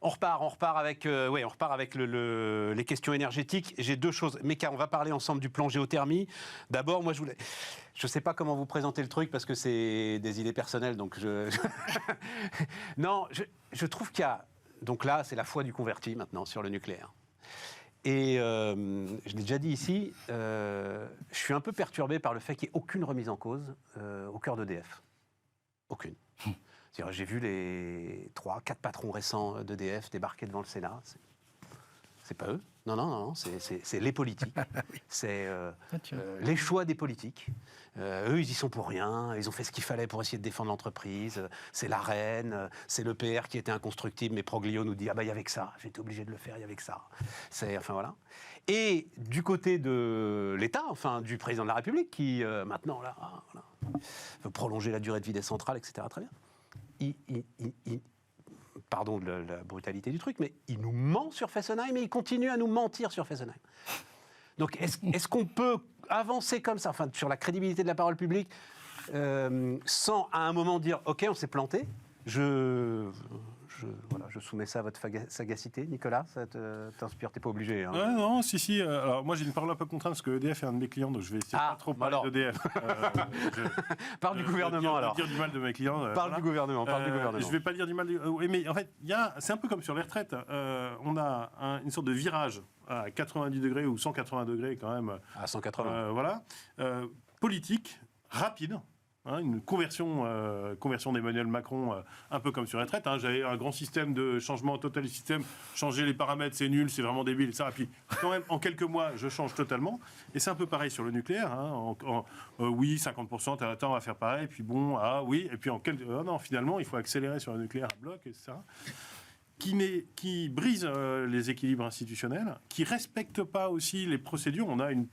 On repart avec les questions énergétiques. J'ai deux choses. Meka, on va parler ensemble du plan géothermie. D'abord, moi, je ne sais pas comment vous présenter le truc parce que c'est des idées personnelles. Donc non, je trouve qu'il y a... Donc là, c'est la foi du converti maintenant sur le nucléaire. Et je l'ai déjà dit ici, je suis un peu perturbé par le fait qu'il n'y ait aucune remise en cause au cœur d'EDF. Aucune. J'ai vu les 3-4 patrons récents d'EDF débarquer devant le Sénat. C'est pas eux. Non, c'est les politiques. C'est les choix des politiques. Eux, ils y sont pour rien. Ils ont fait ce qu'il fallait pour essayer de défendre l'entreprise. C'est la reine. C'est l'EPR qui était inconstructible. Mais Proglio nous dit, ah ben, il y avait que ça. J'ai été obligé de le faire, il y avait que ça. Enfin, voilà. Et du côté de l'État, enfin, du président de la République, qui, maintenant, là, voilà, veut prolonger la durée de vie des centrales, etc. Très bien. Pardon de la brutalité du truc, mais il nous ment sur Fessenheim et il continue à nous mentir sur Fessenheim. Donc est-ce qu'on peut avancer comme ça, enfin, sur la crédibilité de la parole publique, sans à un moment dire « Ok, on s'est planté », je soumets ça à votre sagacité, Nicolas, ça t'inspire, t'es pas obligé. Hein. Ouais, non, si. Alors moi j'ai une parole un peu contrainte parce que EDF est un de mes clients, donc je vais essayer de pas trop parler d'EDF. Parle du gouvernement alors. Dire du mal de mes clients. Parle du gouvernement. Je vais pas dire du mal. Oui, mais en fait, c'est un peu comme sur les retraites. On a une sorte de virage à 90 degrés ou 180 degrés quand même. À 180. Voilà. Politique, rapide. Une conversion d'Emmanuel Macron, un peu comme sur la retraite. J'avais un grand système de changement total du système. Changer les paramètres, c'est nul, c'est vraiment débile. Ça. Et puis, quand même, en quelques mois, je change totalement. Et c'est un peu pareil sur le nucléaire. Oui, 50%, on va faire pareil. Et puis bon, oui. Et puis non, finalement, il faut accélérer sur le nucléaire à bloc, etc. Qui brise les équilibres institutionnels, qui ne respecte pas aussi les procédures. On a une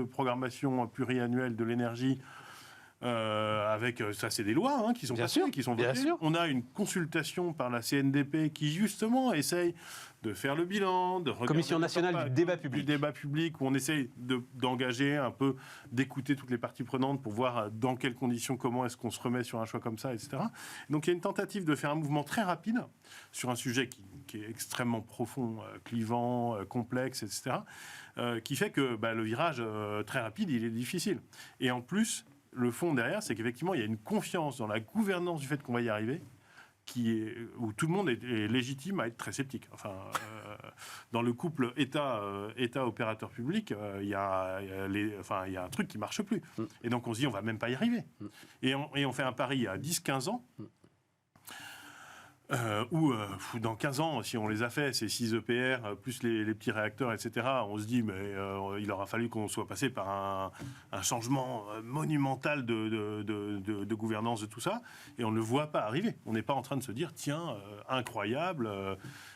programmation pluriannuelle de l'énergie. Avec ça, c'est des lois qui sont passées, qui sont votées. On a une consultation par la CNDP qui justement essaye de faire le bilan, de regarder Commission nationale du débat public, où on essaye d'engager un peu, d'écouter toutes les parties prenantes pour voir dans quelles conditions, comment est-ce qu'on se remet sur un choix comme ça, etc. Donc il y a une tentative de faire un mouvement très rapide sur un sujet qui est extrêmement profond, clivant, complexe, etc. Qui fait que le virage très rapide, il est difficile. Et en plus, le fond derrière, c'est qu'effectivement, il y a une confiance dans la gouvernance du fait qu'on va y arriver, où tout le monde est légitime à être très sceptique. Enfin, dans le couple État-opérateur public, il y a un truc qui ne marche plus. Et donc, on se dit, on ne va même pas y arriver. Et on fait un pari à 10-15 ans, où dans 15 ans, si on les a fait, ces 6 EPR, plus les petits réacteurs, etc., on se dit, mais il aura fallu qu'on soit passé par un changement monumental de gouvernance de tout ça, et on ne le voit pas arriver. On n'est pas en train de se dire, tiens, incroyable,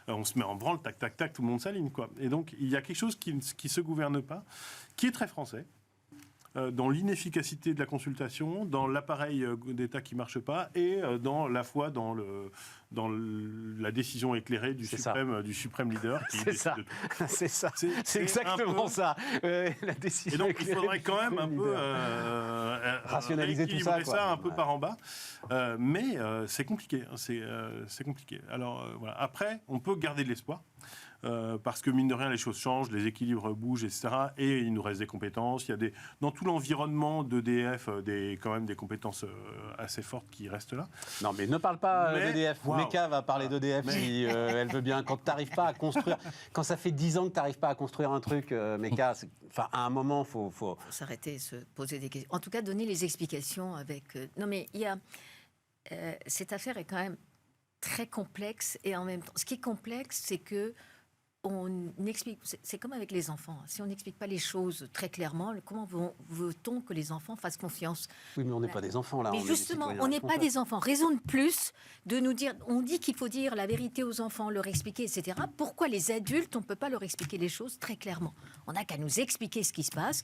on se met en branle, tac, tac, tac, tout le monde s'aligne, quoi. Et donc, il y a quelque chose qui ne se gouverne pas, qui est très français, dans l'inefficacité de la consultation, dans l'appareil d'État qui ne marche pas, et dans la foi dans la décision éclairée du suprême leader. C'est ça. C'est exactement ça. La décision. Et donc il faudrait quand même un peu rationaliser tout ça, un peu par en bas. Mais c'est compliqué. C'est compliqué. Alors voilà. Après, on peut garder de l'espoir. Parce que mine de rien les choses changent, les équilibres bougent, etc. Et il nous reste des compétences. Il y a dans tout l'environnement d'EDF quand même des compétences assez fortes qui restent là. Non mais ne parle pas d'EDF. Meka va parler d'EDF si elle veut bien. Quand t'arrives pas à construire, quand ça fait 10 ans que t'arrives pas à construire un truc, Meka, à un moment faut s'arrêter, se poser des questions. En tout cas, donner les explications avec. Non mais il y a cette affaire est quand même très complexe et en même temps, ce qui est complexe, c'est que on explique, c'est comme avec les enfants. Si on n'explique pas les choses très clairement, comment veut-on que les enfants fassent confiance ? Oui, mais on n'est pas des enfants, là. Mais justement, on n'est pas des enfants. Raison de plus de nous dire, on dit qu'il faut dire la vérité aux enfants, leur expliquer, etc. Pourquoi les adultes, on ne peut pas leur expliquer les choses très clairement ? On n'a qu'à nous expliquer ce qui se passe.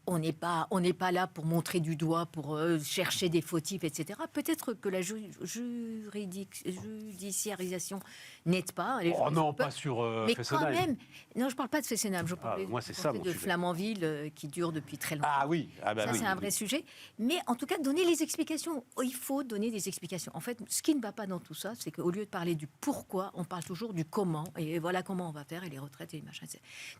on n'est pas là pour montrer du doigt, pour chercher des fautifs, etc. Peut-être que la judiciarisation n'aide pas. Les gens non, peuvent- pas sur mais Fessenheim. quand même, non, je parle pas de Fessenheim, je parlais moi, c'est du ça, procès mon de sujet. Flamanville qui dure depuis très longtemps. Ah oui, Ça, oui. c'est un vrai sujet. Mais en tout cas, donner les explications. Il faut donner des explications. En fait, ce qui ne va pas dans tout ça, c'est qu'au lieu de parler du pourquoi, on parle toujours du comment. Et voilà comment on va faire, et les retraites, et les machins.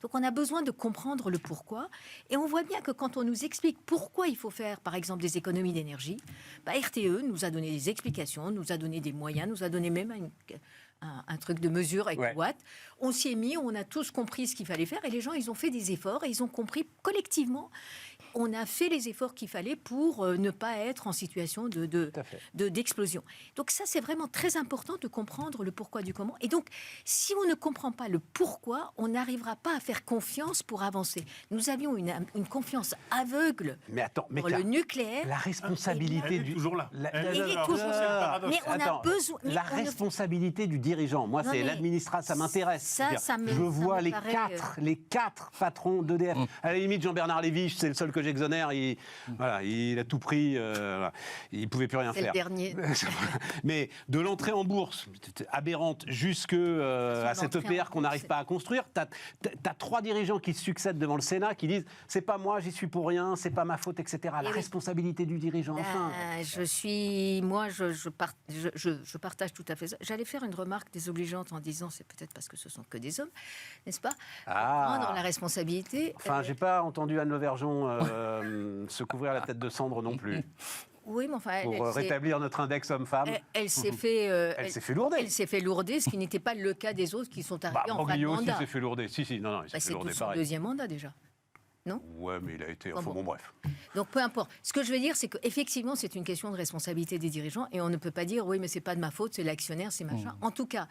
Donc, on a besoin de comprendre le pourquoi. Et on voit bien que quand on nous explique pourquoi il faut faire, par exemple, des économies d'énergie, RTE nous a donné des explications, nous a donné des moyens, nous a donné même un truc de mesure avec Watt. On s'y est mis, on a tous compris ce qu'il fallait faire et les gens, ils ont fait des efforts et ils ont compris collectivement. On a fait les efforts qu'il fallait pour ne pas être en situation d'explosion. Donc ça, c'est vraiment très important de comprendre le pourquoi du comment. Et donc, si on ne comprend pas le pourquoi, on n'arrivera pas à faire confiance pour avancer. Nous avions une confiance aveugle dans le nucléaire. La responsabilité Elle est toujours là. Elle est toujours là. Mais on a besoin... La responsabilité du dirigeant, moi, c'est l'administration, ça m'intéresse. Je vois les quatre patrons d'EDF. À la limite, Jean-Bernard Lévy, c'est le seul que j'exonère. Il a tout pris. Il ne pouvait plus rien faire. C'est le dernier. Mais de l'entrée en bourse, aberrante, jusqu'à cette EPR qu'on n'arrive pas à construire, tu as 3 dirigeants qui se succèdent devant le Sénat qui disent « c'est pas moi, j'y suis pour rien, c'est pas ma faute, etc. » La responsabilité du dirigeant, enfin. Je partage tout à fait ça. J'allais faire une remarque désobligeante en disant c'est peut-être parce que ce sont que des hommes, n'est-ce pas? Prendre la responsabilité. Enfin, j'ai pas entendu Anne Lauvergeon se couvrir la tête de cendre non plus. Oui, mais enfin, pour rétablir notre index homme-femme. Elle s'est fait. Elle s'est fait lourder. Elle s'est fait lourder, ce qui n'était pas le cas des autres qui sont arrivés en fin de mandat. aussi s'est fait lourder. Si, non, il s'est fait lourder pareil. C'est son deuxième mandat déjà. Non ? Ouais, mais il a été. Bon, bref. Donc peu importe. Ce que je veux dire, c'est qu'effectivement, c'est une question de responsabilité des dirigeants et on ne peut pas dire oui, mais c'est pas de ma faute, c'est l'actionnaire, c'est machin. En tout cas,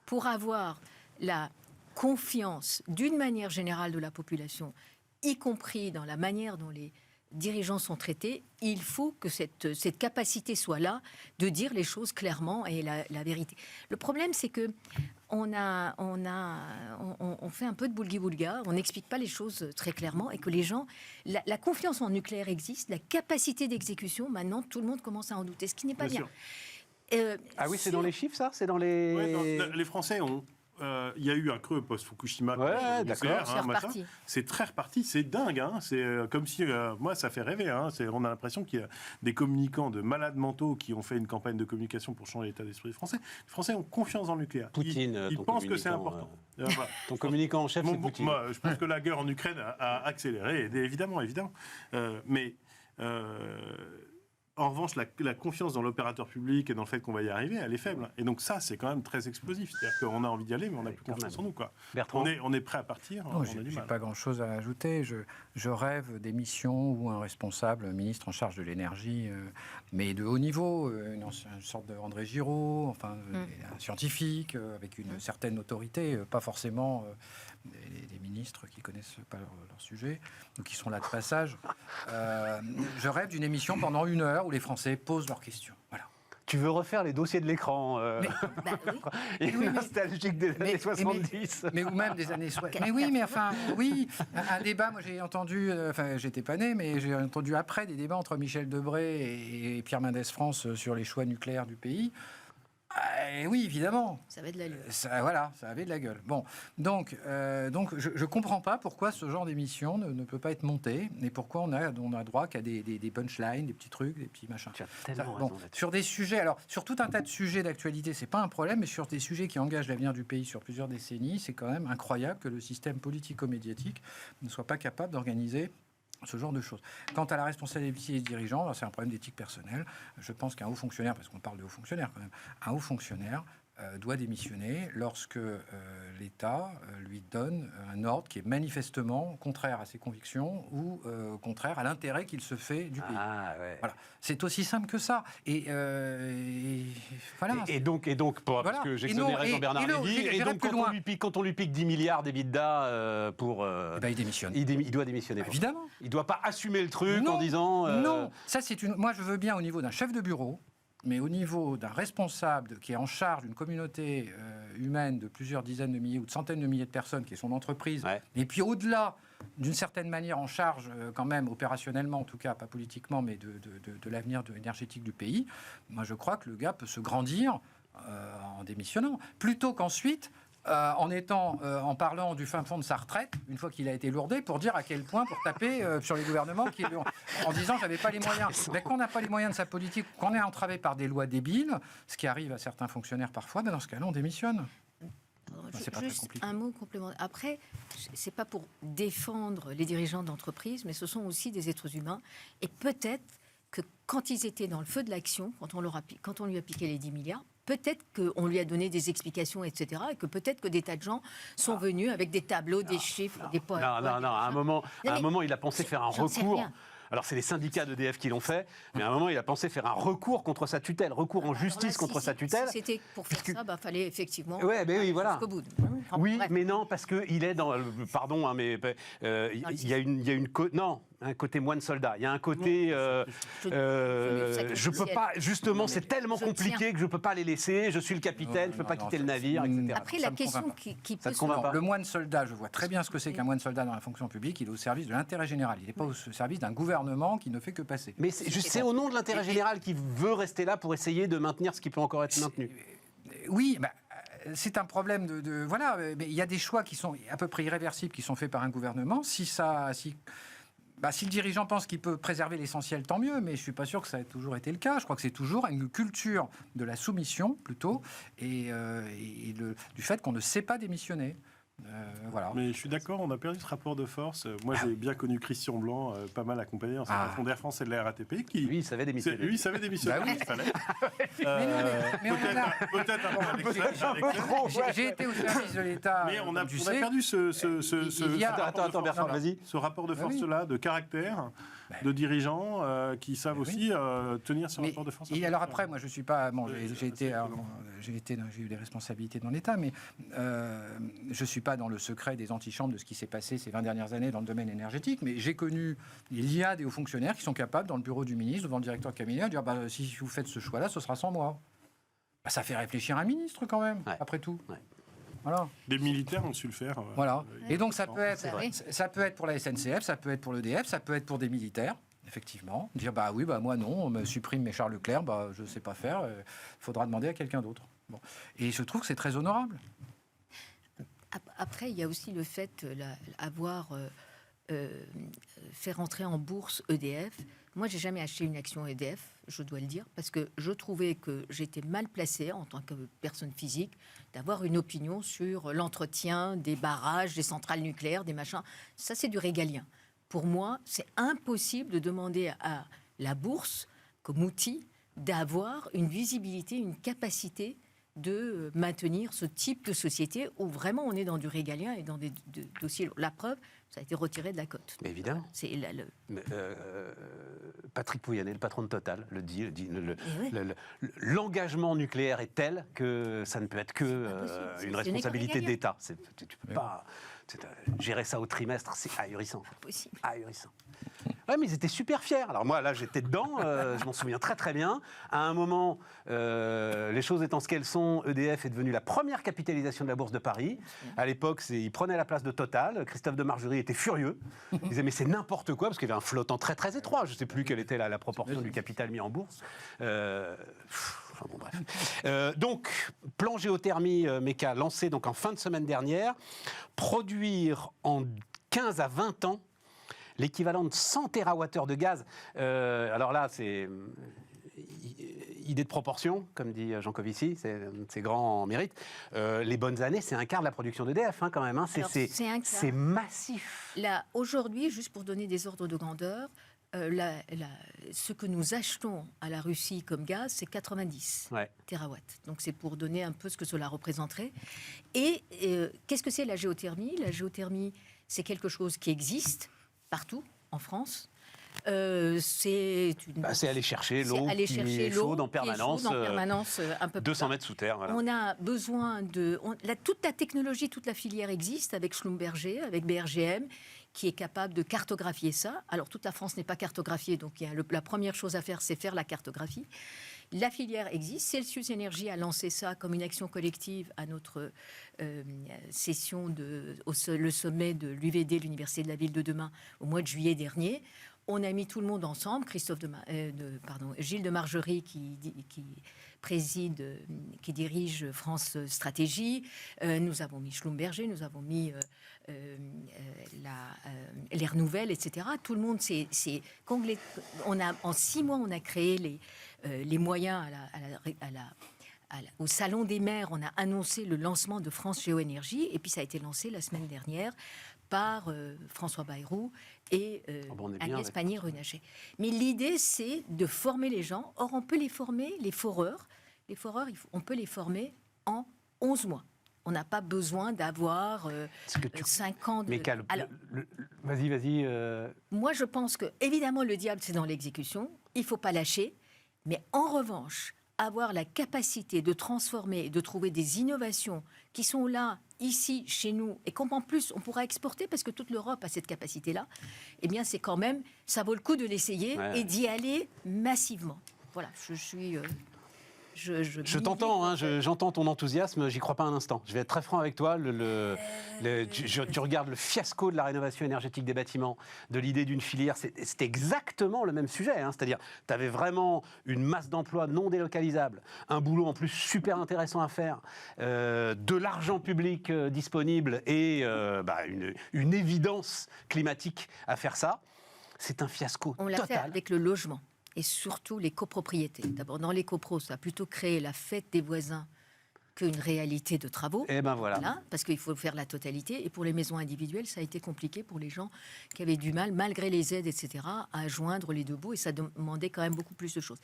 pour avoir la confiance d'une manière générale de la population, y compris dans la manière dont les dirigeants sont traités, il faut que cette capacité soit là de dire les choses clairement et la vérité. Le problème, c'est que on fait un peu de boulgui-boulga, on n'explique pas les choses très clairement et que les gens, la confiance en nucléaire existe, la capacité d'exécution, maintenant, tout le monde commence à en douter, ce qui n'est pas bien. Ah oui, c'est dans les chiffres, ça ? C'est dans les... Ouais, les Français ont... Il y a eu un creux post-Fukushima. Ouais, d'accord. C'est très reparti, c'est dingue. C'est comme si, moi, ça fait rêver. On a l'impression qu'il y a des communicants de malades mentaux qui ont fait une campagne de communication pour changer l'état d'esprit des Français. Les Français ont confiance en le nucléaire. Poutine, ils pensent que c'est important. Ton communicant en chef, c'est Poutine. Moi, je pense que la guerre en Ukraine a accéléré, évidemment. Mais... En revanche, la confiance dans l'opérateur public et dans le fait qu'on va y arriver, elle est faible. Et donc ça, c'est quand même très explosif. C'est-à-dire qu'on a envie d'y aller, mais on n'a plus confiance en nous. Bertrand ? On est prêt à partir. Je n'ai pas grand-chose à ajouter. Je rêve des missions où un responsable, un ministre en charge de l'énergie, mais de haut niveau, une sorte de André Giraud, un scientifique avec une certaine autorité, pas forcément... des ministres qui connaissent pas leur sujet, ou qui sont là de passage. Je rêve d'une émission pendant 1 heure où les Français posent leurs questions. Voilà. Tu veux refaire les dossiers de l'écran nostalgique des années 70. Mais ou même des années 60. Mais oui, mais enfin, oui, un débat, moi j'ai entendu, j'étais pas né, mais j'ai entendu après des débats entre Michel Debré et Pierre Mendès France sur les choix nucléaires du pays. Oui, évidemment. Ça avait de la gueule. Ça avait de la gueule. Bon, donc je comprends pas pourquoi ce genre d'émission ne peut pas être monté et pourquoi on a droit qu'à des punchlines, des petits trucs, des petits machins. Tu as tellement raison là-dessus. Sur des sujets, alors sur tout un tas de sujets d'actualité, c'est pas un problème, mais sur des sujets qui engagent l'avenir du pays sur plusieurs décennies, c'est quand même incroyable que le système politico-médiatique ne soit pas capable d'organiser ce genre de choses. Quant à la responsabilité des dirigeants, c'est un problème d'éthique personnelle. Je pense qu'un haut fonctionnaire, parce qu'on parle de haut fonctionnaire quand même, un haut fonctionnaire doit démissionner lorsque l'État lui donne un ordre qui est manifestement contraire à ses convictions ou contraire à l'intérêt qu'il se fait du pays. Voilà. C'est aussi simple que ça. Et voilà. Et donc parce que j'exonérais Jean-Bernard Lévy, et donc quand on lui pique 10 milliards d'EBITDA pour... il démissionne. Il doit démissionner. Évidemment. Il ne doit pas assumer le truc en disant... Non, ça c'est moi je veux bien au niveau d'un chef de bureau, mais au niveau d'un responsable qui est en charge d'une communauté humaine de plusieurs dizaines de milliers ou de centaines de milliers de personnes, qui est son entreprise, et puis au-delà, d'une certaine manière en charge quand même opérationnellement, en tout cas pas politiquement, mais de l'avenir énergétique du pays, moi je crois que le gars peut se grandir en démissionnant, plutôt qu'ensuite en parlant du fin fond de sa retraite, une fois qu'il a été lourdé, pour dire à quel point, pour taper sur les gouvernements en disant j'avais pas les moyens. Mais quand on n'a pas les moyens de sa politique, qu'on est entravé par des lois débiles, ce qui arrive à certains fonctionnaires parfois, dans ce cas-là, on démissionne. C'est pas très compliqué. Un mot complémentaire. Après, c'est pas pour défendre les dirigeants d'entreprise, mais ce sont aussi des êtres humains. Et peut-être que quand ils étaient dans le feu de l'action, quand on lui a piqué les 10 milliards, peut-être qu'on lui a donné des explications, etc. Et que peut-être que des tas de gens sont venus avec des tableaux, des chiffres, des points. Non. À un moment, il a pensé faire un recours. Alors, c'est les syndicats d'EDF qui l'ont fait, mais à un moment, il a pensé faire un recours contre sa tutelle, recours en justice contre sa tutelle. Si c'était pour faire ça, il fallait effectivement oui, voilà. jusqu'au bout. Oui, mais non, parce qu'il est dans... Pardon, hein, mais il y a un côté moine-soldat. Il y a un côté... je peux pas... Justement, c'est tellement compliqué que je peux pas les laisser. Je suis le capitaine, je peux pas quitter le navire, etc. Après, la question qui peut se poser... Le moine-soldat, je vois très bien ce que c'est qu'un moine-soldat dans la fonction publique. Il est au service de l'intérêt général. Il n'est pas au service d'un gouvernement qui ne fait que passer. Mais c'est au nom de l'intérêt général qu'il veut rester là pour essayer de maintenir ce qui peut encore être maintenu. Oui, c'est un problème voilà, mais il y a des choix qui sont à peu près irréversibles qui sont faits par un gouvernement. Si le dirigeant pense qu'il peut préserver l'essentiel, tant mieux, mais je ne suis pas sûr que ça ait toujours été le cas. Je crois que c'est toujours une culture de la soumission, plutôt, et du fait qu'on ne sait pas démissionner. Voilà. Mais je suis d'accord, on a perdu ce rapport de force. Moi, j'ai bien connu Christian Blanc, pas mal accompagné dans sa patron d'Air France et de la RATP. Lui, il savait démissionner. Lui, il savait démissionner. Bah oui. Il fallait. Peut-être un peu J'ai été au service de l'État. Mais on a perdu Attends, Bertrand, vas-y. Ce rapport de force-là, de caractère, de dirigeants qui savent aussi tenir ce rapport de force. Et alors après, moi, je suis pas. Bon, j'ai eu des responsabilités dans l'État, mais je suis pas dans le secret des antichambres de ce qui s'est passé ces 20 dernières années dans le domaine énergétique, mais j'ai connu, il y a des hauts fonctionnaires qui sont capables, dans le bureau du ministre, devant le directeur de cabinet, de dire si vous faites ce choix-là, ce sera sans moi. Ça fait réfléchir un ministre quand même, après tout. Ouais. Voilà. Des militaires ont su le faire. Voilà. Et donc ça peut être pour la SNCF, ça peut être pour l'EDF, ça peut être pour des militaires. Effectivement, dire moi non, on me supprime mes Charles Leclerc, je ne sais pas faire, il faudra demander à quelqu'un d'autre. Bon. Et je trouve que c'est très honorable. Après, il y a aussi le fait d'avoir fait rentrer en bourse EDF. Moi, j'ai jamais acheté une action EDF, je dois le dire, parce que je trouvais que j'étais mal placée en tant que personne physique d'avoir une opinion sur l'entretien des barrages, des centrales nucléaires, des machins. Ça, c'est du régalien. Pour moi, c'est impossible de demander à la bourse, comme outil, d'avoir une visibilité, une capacité de maintenir ce type de société où vraiment on est dans du régalien et dans des dossiers. La preuve, ça a été retiré de la cote. Mais évidemment. C'est Patrick Pouyanné, le patron de Total, le dit. L'engagement nucléaire est tel que ça ne peut être que une responsabilité d'État. Tu peux pas gérer ça au trimestre, c'est ahurissant. Ahurissant. Ouais, mais ils étaient super fiers. Alors moi, là, j'étais dedans, je m'en souviens très très bien. À un moment, les choses étant ce qu'elles sont, EDF est devenue la première capitalisation de la Bourse de Paris. À l'époque, il prenait la place de Total. Christophe de Margerie était furieux. Il disait, mais c'est n'importe quoi, parce qu'il y avait un flottant très très étroit. Je ne sais plus quelle était la proportion du capital mis en bourse. Enfin bon, bref. Donc, plan géothermie méca lancé donc en fin de semaine dernière. Produire en 15 à 20 ans l'équivalent de 100 TWh de gaz. Alors là, c'est idée de proportion, comme dit Jean Covici, c'est grand mérite. Les bonnes années, c'est un quart de la production d'EDF, quand même. C'est massif. Là, aujourd'hui, juste pour donner des ordres de grandeur, ce que nous achetons à la Russie comme gaz, c'est 90 terawatts. Donc c'est pour donner un peu ce que cela représenterait. Et qu'est-ce que c'est la géothermie ? La géothermie, c'est quelque chose qui existe partout en France. C'est aller chercher l'eau qui est chaude en permanence, un peu 200 mètres sous terre. Voilà. On a besoin toute la technologie, toute la filière existe avec Schlumberger, avec BRGM. qui est capable de cartographier ça. Alors, toute la France n'est pas cartographiée, donc la première chose à faire, c'est faire la cartographie. La filière existe. Celsius Energy a lancé ça comme une action collective à notre session le sommet de l'UVD, l'Université de la Ville de demain, au mois de juillet dernier. On a mis tout le monde ensemble. Gilles de Margerie qui dirige France Stratégie. Nous avons mis Schlumberger, nous avons mis l'Air Nouvelle, etc. Tout le monde en 6 mois, on a créé les moyens au Salon des maires. On a annoncé le lancement de France Géoénergie, et puis ça a été lancé la semaine dernière par François Bayrou et Agnès Pannier-Runacher. Mais l'idée, c'est de former les gens. Or, on peut les former, les foreurs. Les foreurs, on peut les former en 11 mois. On n'a pas besoin d'avoir 5 ans de... Mais vas-y. Moi, je pense que, évidemment, le diable, c'est dans l'exécution. Il ne faut pas lâcher. Mais en revanche, avoir la capacité de transformer, de trouver des innovations qui sont là, ici, chez nous, et qu'en plus, on pourra exporter, parce que toute l'Europe a cette capacité-là, eh bien, c'est quand même... Ça vaut le coup de l'essayer et d'y aller massivement. Voilà, je suis... Je t'entends, j'entends ton enthousiasme, j'y crois pas un instant. Je vais être très franc avec toi. Tu regardes le fiasco de la rénovation énergétique des bâtiments, de l'idée d'une filière, c'est exactement le même sujet. C'est-à-dire, tu avais vraiment une masse d'emplois non délocalisables, un boulot en plus super intéressant à faire, de l'argent public disponible et une évidence climatique à faire ça. C'est un fiasco total. On l'a fait avec le logement. Et surtout les copropriétés. D'abord, dans les copros, ça a plutôt créé la fête des voisins qu'une réalité de travaux. Et ben voilà. Parce qu'il faut faire la totalité. Et pour les maisons individuelles, ça a été compliqué pour les gens qui avaient du mal, malgré les aides, etc., à joindre les deux bouts. Et ça demandait quand même beaucoup plus de choses.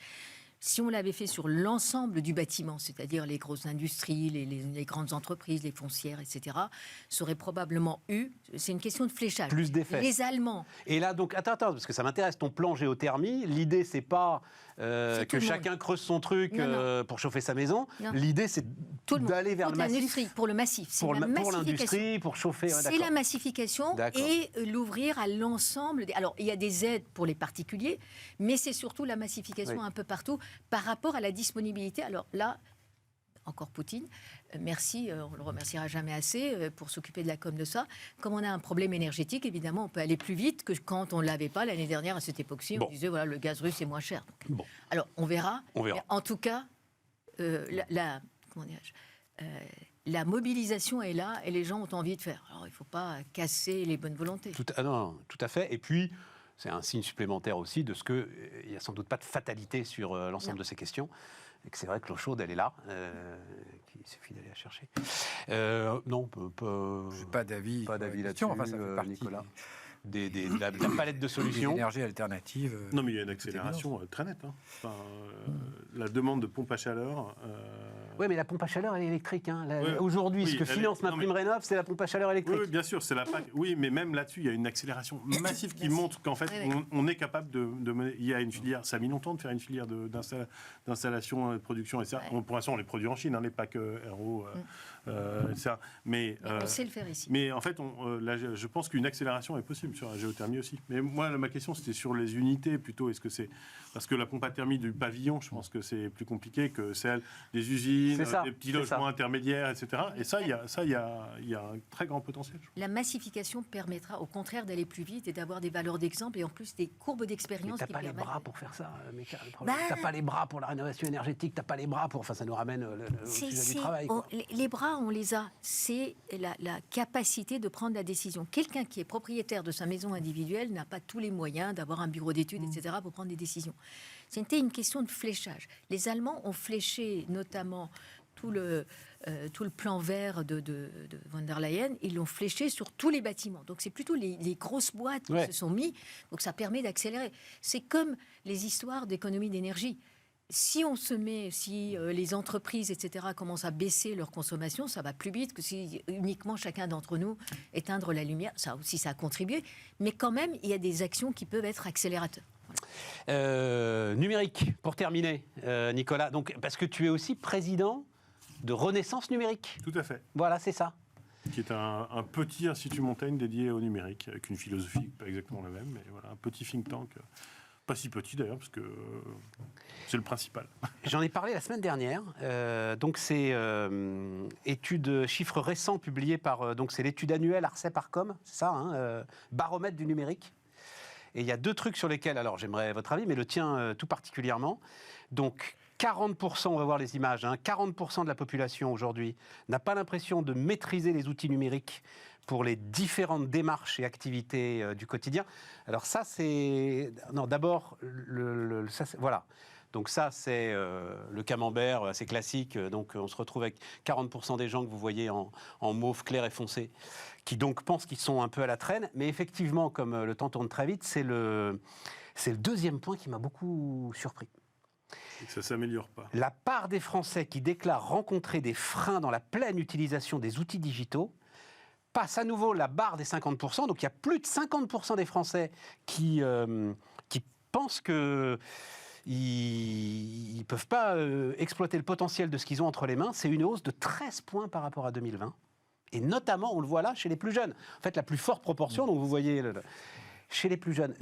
Si on l'avait fait sur l'ensemble du bâtiment, c'est-à-dire les grosses industries, les grandes entreprises, les foncières, etc., ça aurait probablement eu... C'est une question de fléchage. Plus d'effets. Les Allemands... Et là, donc, attends, parce que ça m'intéresse, ton plan géothermie, l'idée, c'est pas que chacun creuse son truc pour chauffer sa maison. Non. L'idée, c'est d'aller vers le massif. Pour le massif. Pour l'industrie, pour chauffer... c'est la massification et l'ouvrir à l'ensemble. Alors, il y a des aides pour les particuliers, mais c'est surtout la massification un peu partout par rapport à la disponibilité. Alors là, encore Poutine, merci, on ne le remerciera jamais assez pour s'occuper de la com de ça. Comme on a un problème énergétique, évidemment, on peut aller plus vite que quand on ne l'avait pas l'année dernière à cette époque-ci. On disait, voilà, le gaz russe est moins cher. Alors, on verra. En tout cas, la mobilisation est là et les gens ont envie de faire. Alors, il ne faut pas casser les bonnes volontés. Tout à fait. Et puis... C'est un signe supplémentaire aussi de ce qu'il n'y a sans doute pas de fatalité sur l'ensemble de ces questions. Et que c'est vrai que l'eau chaude, elle est là. Il suffit d'aller la chercher. Non, je n'ai pas d'avis là-dessus, enfin, ça fait partie Nicolas. De la palette de solutions. L'énergie alternative. Non, mais il y a une accélération très nette. La demande de pompe à chaleur... Oui, mais la pompe à chaleur, elle est électrique. Aujourd'hui, ce que finance MaPrimeRénov', c'est la pompe à chaleur électrique. Oui, bien sûr, c'est la PAC. Oui, mais même là-dessus, il y a une accélération massive qui montre qu'en fait, on est capable de mener... Il y a une filière... Ça a mis longtemps de faire une filière d'installation, de production, et ça. Pour l'instant, on les produit en Chine, les PAC RO, ça. Mais on sait le faire ici. Mais en fait, je pense qu'une accélération est possible sur la géothermie aussi. Mais moi, ma question, c'était sur les unités plutôt. Est-ce que c'est... Parce que la pompe à thermie du pavillon, je pense que c'est plus compliqué que celle des usines, des petits logements intermédiaires, etc. Et ça, il y a un très grand potentiel. La massification permettra au contraire d'aller plus vite et d'avoir des valeurs d'exemple et en plus des courbes d'expérience. Mais t'as pas les bras pour faire ça, Mika. T'as pas les bras pour la rénovation énergétique, t'as pas les bras pour... Enfin, ça nous ramène au sujet du travail. Les bras, on les a. C'est la capacité de prendre la décision. Quelqu'un qui est propriétaire de sa maison individuelle n'a pas tous les moyens d'avoir un bureau d'études, etc., pour prendre des décisions. C'était une question de fléchage. Les Allemands ont fléché notamment tout le plan vert de von der Leyen. Ils l'ont fléché sur tous les bâtiments. Donc c'est plutôt les grosses boîtes qui se sont mis. Donc ça permet d'accélérer. C'est comme les histoires d'économie d'énergie. Si les entreprises, etc., commencent à baisser leur consommation, ça va plus vite que si uniquement chacun d'entre nous éteindre la lumière. Ça aussi, ça a contribué. Mais quand même, il y a des actions qui peuvent être accélérateurs. Numérique, pour terminer, Nicolas. Donc, parce que tu es aussi président de Renaissance Numérique. Tout à fait. Voilà, c'est ça. qui est un petit institut Montaigne dédié au numérique, avec une philosophie pas exactement la même, mais voilà, un petit think tank. Pas si petit d'ailleurs, parce que c'est le principal. J'en ai parlé la semaine dernière. Donc c'est chiffres récents publiés par... donc c'est l'étude annuelle Arcep-Arcom, c'est ça, baromètre du numérique. Et il y a 2 trucs sur lesquels, alors j'aimerais votre avis, mais le tien tout particulièrement. Donc 40%, on va voir les images, 40% de la population aujourd'hui n'a pas l'impression de maîtriser les outils numériques pour les différentes démarches et activités du quotidien. Alors ça, c'est... Non, d'abord, voilà. Donc ça, c'est le camembert assez classique. Donc on se retrouve avec 40% des gens que vous voyez en mauve clair et foncé, qui donc pensent qu'ils sont un peu à la traîne. Mais effectivement, comme le temps tourne très vite, c'est le deuxième point qui m'a beaucoup surpris. Et que ça ne s'améliore pas. La part des Français qui déclarent rencontrer des freins dans la pleine utilisation des outils digitaux passe à nouveau la barre des 50%. Donc il y a plus de 50% des Français qui pensent qu'ils ne peuvent pas exploiter le potentiel de ce qu'ils ont entre les mains. C'est une hausse de 13 points par rapport à 2020. Et notamment, on le voit là, chez les plus jeunes. En fait, la plus forte proportion, donc vous voyez, chez les plus jeunes.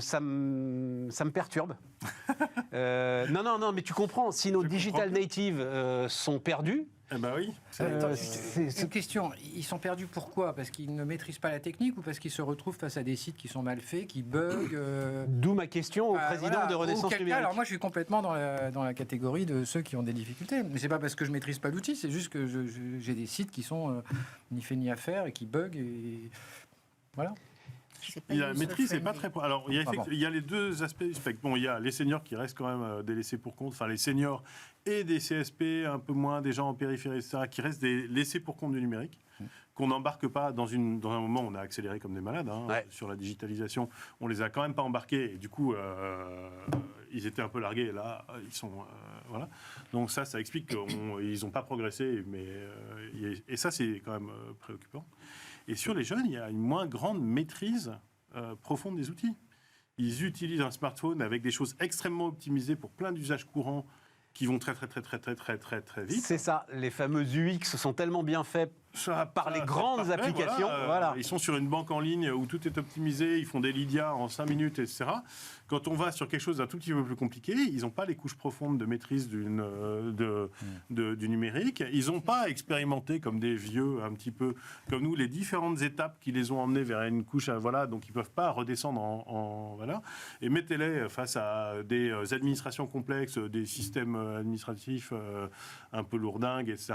Ça me perturbe. Non, mais tu comprends, si nos digital natives sont perdus... Eh ben oui. Une question, ils sont perdus pourquoi? Parce qu'ils ne maîtrisent pas la technique ou parce qu'ils se retrouvent face à des sites qui sont mal faits, qui bug D'où ma question au président de Renaissance Numérique. Alors moi, je suis complètement dans la catégorie de ceux qui ont des difficultés. Mais c'est pas parce que je maîtrise pas l'outil, c'est juste que j'ai des sites qui sont ni fait ni à faire et qui bug et voilà. La maîtrise n'est pas très... Alors, il y a les 2 aspects du spectre. Bon, il y a les seniors qui restent quand même des laissés pour compte, enfin les seniors et des CSP, un peu moins, des gens en périphérie, etc., qui restent des laissés pour compte du numérique, qu'on n'embarque pas dans un moment où on a accéléré comme des malades sur la digitalisation. On les a quand même pas embarqués, et du coup, ils étaient un peu largués, et là, ils sont... voilà. Donc ça explique qu'ils n'ont pas progressé, et ça, c'est quand même préoccupant. Et sur les jeunes, il y a une moins grande maîtrise profonde des outils. Ils utilisent un smartphone avec des choses extrêmement optimisées pour plein d'usages courants qui vont très vite. C'est ça, les fameux UX sont tellement bien faits par les grandes applications. Voilà. Ils sont sur une banque en ligne où tout est optimisé, ils font des Lydia en 5 minutes, etc. Quand on va sur quelque chose d'un tout petit peu plus compliqué, ils n'ont pas les couches profondes de maîtrise du numérique. Ils n'ont pas expérimenté comme des vieux, un petit peu comme nous, les différentes étapes qui les ont emmenés vers une couche. Voilà, donc ils ne peuvent pas redescendre voilà. Et mettez-les face à des administrations complexes, des systèmes administratifs un peu lourdingues, etc.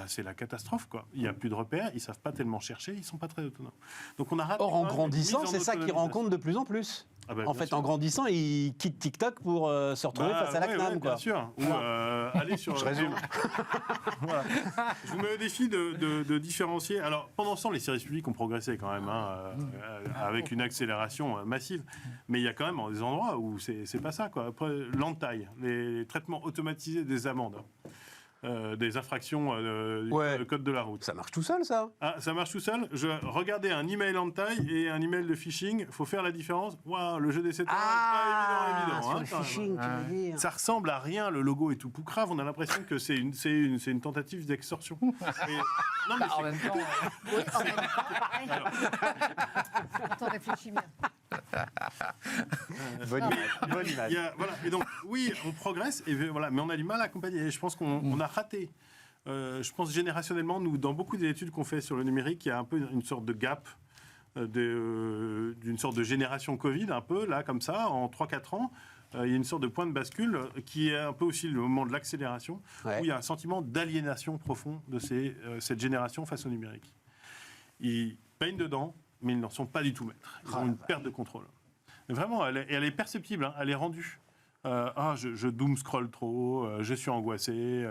C'est la catastrophe, quoi. Il n'y a plus de repères, ils ne savent pas tellement chercher, ils ne sont pas très autonomes. Donc on a raté. Or, en grandissant, c'est ça qu'ils rencontrent de plus en plus. En fait, en grandissant, ils quittent TikTok pour se retrouver face à la CNAM. Bien sûr. Ou aller sur... Je résume. Voilà. Je vous mets au défi de différencier. Alors, pendant ce temps, les services publics ont progressé quand même, avec une accélération massive. Mais il y a quand même des endroits où c'est pas ça, quoi. Après, l'entaille, les traitements automatisés des amendes. Des infractions du code de la route. Ça marche tout seul, ça. Ça marche tout seul. Regardez un email en taille et un email de phishing. Il faut faire la différence. Waouh, le jeu des 7 pas évident. Sur le phishing, tu veux dire. Ça ressemble à rien. Le logo est tout poucrave. On a l'impression que c'est une tentative d'extorsion. Non, mais en même temps... Oui, en même temps. Quand on réfléchit bien. Bonne image. Voilà. Et donc, oui, on progresse, mais on a du mal à accompagner. Et je pense qu'on a raté. Je pense générationnellement, nous, dans beaucoup des études qu'on fait sur le numérique, il y a un peu une sorte de gap, d'une sorte de génération Covid, un peu, là, comme ça, en 3-4 ans. Il y a une sorte de point de bascule qui est un peu aussi le moment de l'accélération, où il y a un sentiment d'aliénation profond de cette génération face au numérique. Ils baignent dedans, mais ils n'en sont pas du tout maîtres. Ils ont une perte de contrôle. Mais vraiment, elle est perceptible, elle est rendue. Je doom scroll trop, je suis angoissé,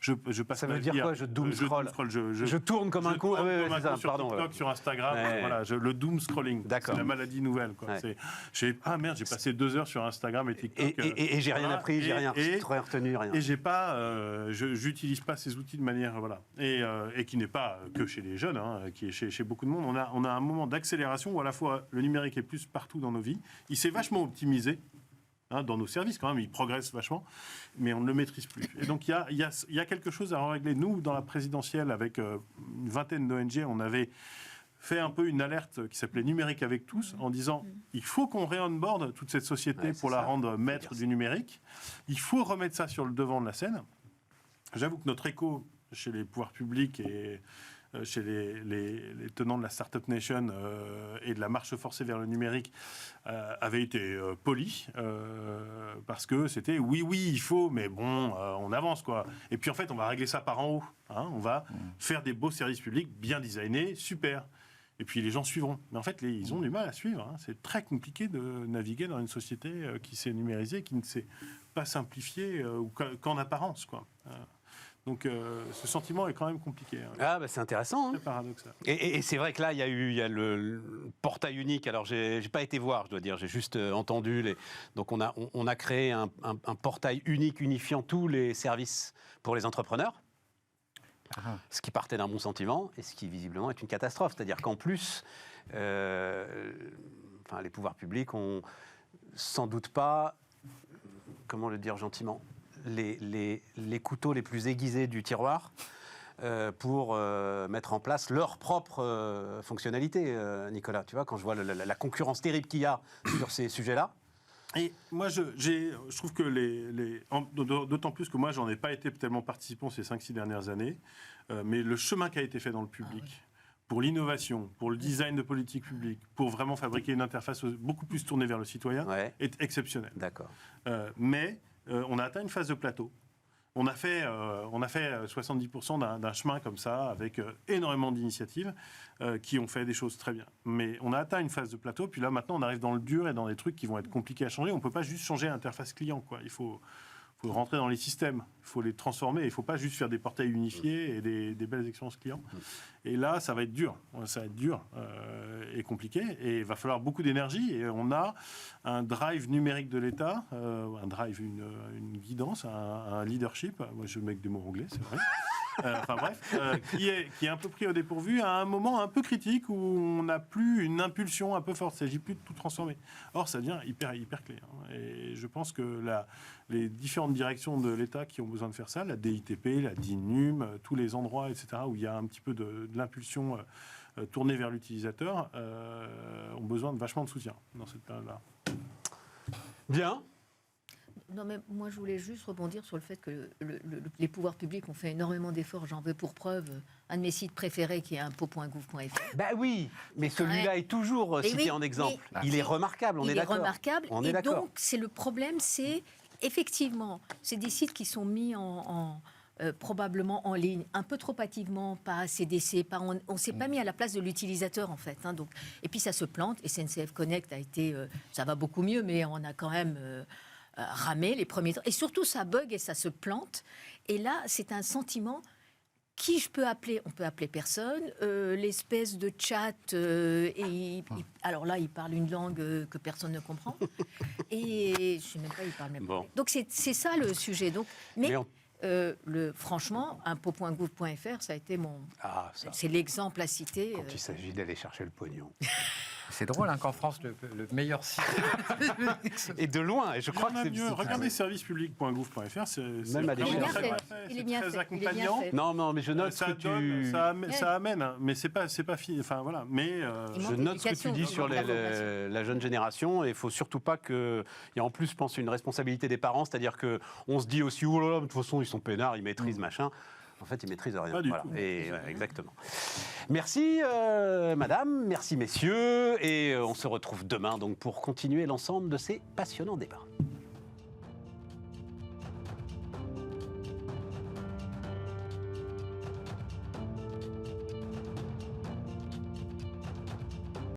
je passe. Ça veut dire quoi, je doom scroll? Je tourne comme un con. Sur TikTok, sur Instagram, voilà, le doom scrolling. D'accord. C'est la maladie nouvelle, quoi. J'ai passé 2 heures sur Instagram et TikTok. Et j'ai rien appris, j'ai rien retenu, rien. Et j'utilise pas ces outils de manière, et qui n'est pas que chez les jeunes, qui est chez beaucoup de monde. On a un moment d'accélération où à la fois le numérique est plus partout dans nos vies. Il s'est vachement optimisé. dans nos services quand même, ils progressent vachement, mais on ne le maîtrise plus. Et donc il y a quelque chose à régler. Nous, dans la présidentielle, avec une vingtaine d'ONG, on avait fait un peu une alerte qui s'appelait Numérique avec tous, en disant il faut qu'on réonboard toute cette société pour la rendre maître du numérique. Il faut remettre ça sur le devant de la scène. J'avoue que notre écho chez les pouvoirs publics et chez les tenants de la Startup Nation et de la marche forcée vers le numérique avait été poli, parce que c'était oui, il faut, mais bon, on avance, quoi. Et puis en fait, on va régler ça par en haut. On va faire des beaux services publics bien designés, super. Et puis les gens suivront. Mais en fait, ils ont du mal à suivre. C'est très compliqué de naviguer dans une société qui s'est numérisée, qui ne s'est pas simplifiée, ou qu'en apparence, quoi. Donc ce sentiment est quand même compliqué. Ah, bah, c'est intéressant. C'est paradoxal. Et c'est vrai que là, il y a le portail unique. Alors, j'ai pas été voir, je dois dire. J'ai juste entendu. Donc, on a créé un portail unique, unifiant tous les services pour les entrepreneurs. Ce qui partait d'un bon sentiment et ce qui visiblement est une catastrophe. C'est-à-dire qu'en plus, les pouvoirs publics ont sans doute pas, comment le dire gentiment, les couteaux les plus aiguisés du tiroir pour mettre en place leur propre fonctionnalité, Nicolas. Tu vois, quand je vois la concurrence terrible qu'il y a sur ces sujets-là. Et moi, je trouve que d'autant plus que moi, j'en ai pas été tellement participant ces 5-6 dernières années, mais le chemin qui a été fait dans le public, pour l'innovation, pour le design de politique publique, pour vraiment fabriquer une interface beaucoup plus tournée vers le citoyen, est exceptionnel. D'accord. Mais on a atteint une phase de plateau. On a fait 70% d'un chemin comme ça, avec énormément d'initiatives qui ont fait des choses très bien. Mais on a atteint une phase de plateau, puis là, maintenant, on arrive dans le dur et dans des trucs qui vont être compliqués à changer. On ne peut pas juste changer l'interface client, quoi. Il faut rentrer dans les systèmes, il faut les transformer. Il ne faut pas juste faire des portails unifiés et des belles expériences clients. Et là, ça va être dur. Ça va être dur et compliqué. Et il va falloir beaucoup d'énergie. Et on a un drive numérique de l'État, un drive, une guidance, un leadership. Moi, je mets que des mots anglais, c'est vrai. Enfin bref, qui est un peu pris au dépourvu à un moment un peu critique où on n'a plus une impulsion un peu forte. Il ne s'agit plus de tout transformer. Or, ça devient hyper clé. Et je pense que les différentes directions de l'État qui ont besoin de faire ça, la DITP, la DINUM, tous les endroits, etc., où il y a un petit peu de l'impulsion tournée vers l'utilisateur, ont besoin de vachement de soutien dans cette période-là. Bien. Non, mais moi, je voulais juste rebondir sur le fait que les pouvoirs publics ont fait énormément d'efforts. J'en veux pour preuve un de mes sites préférés qui est impôt.gouv.fr. Bah oui, mais celui-là est toujours cité en exemple. Il est remarquable, on est d'accord. Il est remarquable. Et donc, c'est le problème, c'est effectivement, c'est des sites qui sont mis probablement en ligne, un peu trop hâtivement, pas assez d'essais, on ne s'est pas mis à la place de l'utilisateur en fait. Donc, et puis ça se plante. SNCF Connect a été, ça va beaucoup mieux, mais on a quand même ramé les premiers temps. Et surtout, ça bug et ça se plante. Et là, c'est un sentiment. Qui je peux appeler? On peut appeler personne. L'espèce de chat, alors là, il parle une langue que personne ne comprend. Et je ne sais même pas, il parle même pas. Donc c'est ça le sujet. Donc, franchement, impôt.gouv.fr, ça a été c'est l'exemple à citer. Quand il s'agit d'aller chercher le pognon. C'est drôle qu'en France, le meilleur site. Et de loin, et je crois que c'est mieux. Regardez servicepublic.gouv.fr, c'est très accompagnant. Non, mais je note ce que ça amène, mais c'est pas fini. Enfin voilà, mais je note ce que tu dis sur la jeune génération. Et il faut surtout pas que. Il y a en plus, je pense, une responsabilité des parents, c'est-à-dire que on se dit aussi, oh là là, de toute façon, ils sont peinards, ils maîtrisent machin. En fait, ils ne maîtrisent rien. Pas du tout. Et, exactement. Merci, madame. Merci, messieurs. Et on se retrouve demain donc, pour continuer l'ensemble de ces passionnants débats.